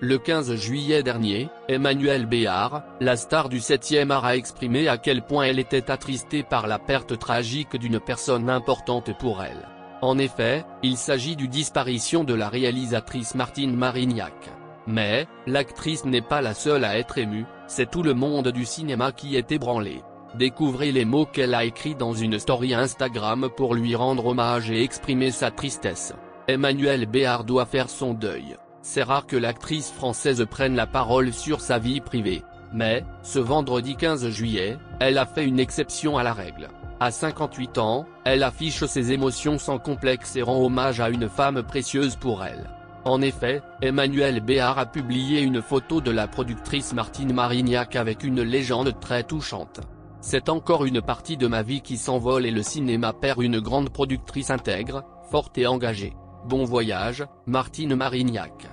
Le 15 juillet dernier, Emmanuelle Béard, la star du 7e art a exprimé à quel point elle était attristée par la perte tragique d'une personne importante pour elle. En effet, il s'agit du disparition de la réalisatrice Martine Marignac. Mais, l'actrice n'est pas la seule à être émue, c'est tout le monde du cinéma qui est ébranlé. Découvrez les mots qu'elle a écrits dans une story Instagram pour lui rendre hommage et exprimer sa tristesse. Emmanuelle Béard doit faire son deuil. C'est rare que l'actrice française prenne la parole sur sa vie privée. Mais, ce vendredi 15 juillet, elle a fait une exception à la règle. À 58 ans, elle affiche ses émotions sans complexe et rend hommage à une femme précieuse pour elle. En effet, Emmanuelle Béard a publié une photo de la productrice Martine Marignac avec une légende très touchante. C'est encore une partie de ma vie qui s'envole et le cinéma perd une grande productrice intègre, forte et engagée. Bon voyage, Martine Marignac.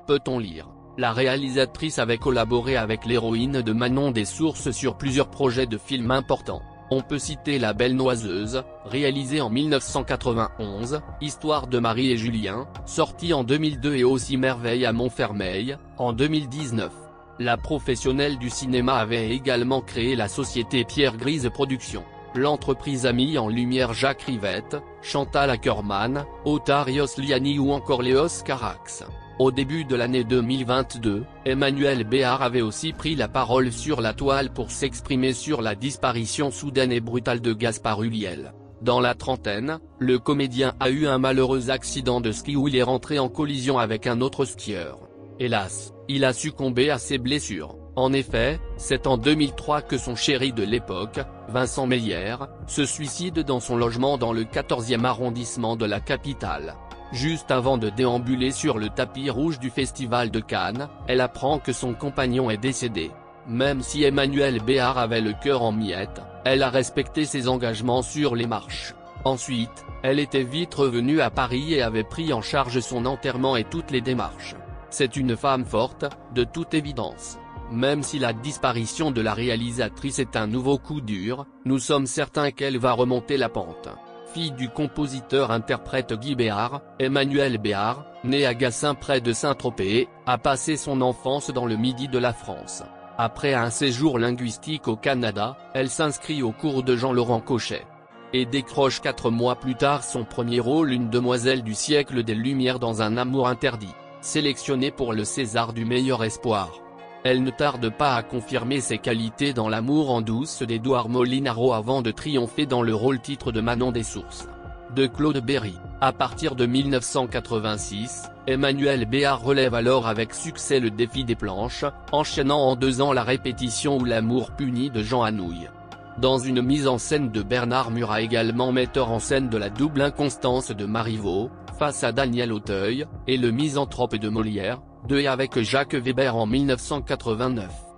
Peut-on lire. La réalisatrice avait collaboré avec l'héroïne de Manon des Sources sur plusieurs projets de films importants. On peut citer La Belle Noiseuse, réalisée en 1991, Histoire de Marie et Julien, sortie en 2002 et aussi Merveille à Montfermeil, en 2019. La professionnelle du cinéma avait également créé la société Pierre Grise Productions. L'entreprise a mis en lumière Jacques Rivette, Chantal Akerman, Ottarios Liani ou encore Léos Carax. Au début de l'année 2022, Emmanuelle Béard avait aussi pris la parole sur la toile pour s'exprimer sur la disparition soudaine et brutale de Gaspard Ulliel. Dans la trentaine, le comédien a eu un malheureux accident de ski où il est rentré en collision avec un autre skieur. Hélas, il a succombé à ses blessures. En effet, c'est en 2003 que son chéri de l'époque, Vincent Meyer, se suicide dans son logement dans le 14e arrondissement de la capitale. Juste avant de déambuler sur le tapis rouge du Festival de Cannes, elle apprend que son compagnon est décédé. Même si Emmanuelle Béard avait le cœur en miettes, elle a respecté ses engagements sur les marches. Ensuite, elle était vite revenue à Paris et avait pris en charge son enterrement et toutes les démarches. C'est une femme forte, de toute évidence. Même si la disparition de la réalisatrice est un nouveau coup dur, nous sommes certains qu'elle va remonter la pente. Fille du compositeur-interprète Guy Béard, Emmanuelle Béard, née à Gassin près de Saint-Tropez, a passé son enfance dans le midi de la France. Après un séjour linguistique au Canada, elle s'inscrit au cours de Jean-Laurent Cochet. Et décroche 4 mois plus tard son premier rôle, une demoiselle du siècle des Lumières dans Un amour interdit, sélectionnée pour le César du meilleur espoir. Elle ne tarde pas à confirmer ses qualités dans L'amour en douce d'Édouard Molinaro avant de triompher dans le rôle-titre de Manon des Sources, de Claude Berry. À partir de 1986, Emmanuelle Béard relève alors avec succès le défi des planches, enchaînant en 2 ans La répétition ou L'amour puni de Jean Anouilh. Dans une mise en scène de Bernard Murat, également metteur en scène de La double inconstance de Marivaux, face à Daniel Auteuil, et Le misanthrope de Molière, et avec Jacques Weber en 1989.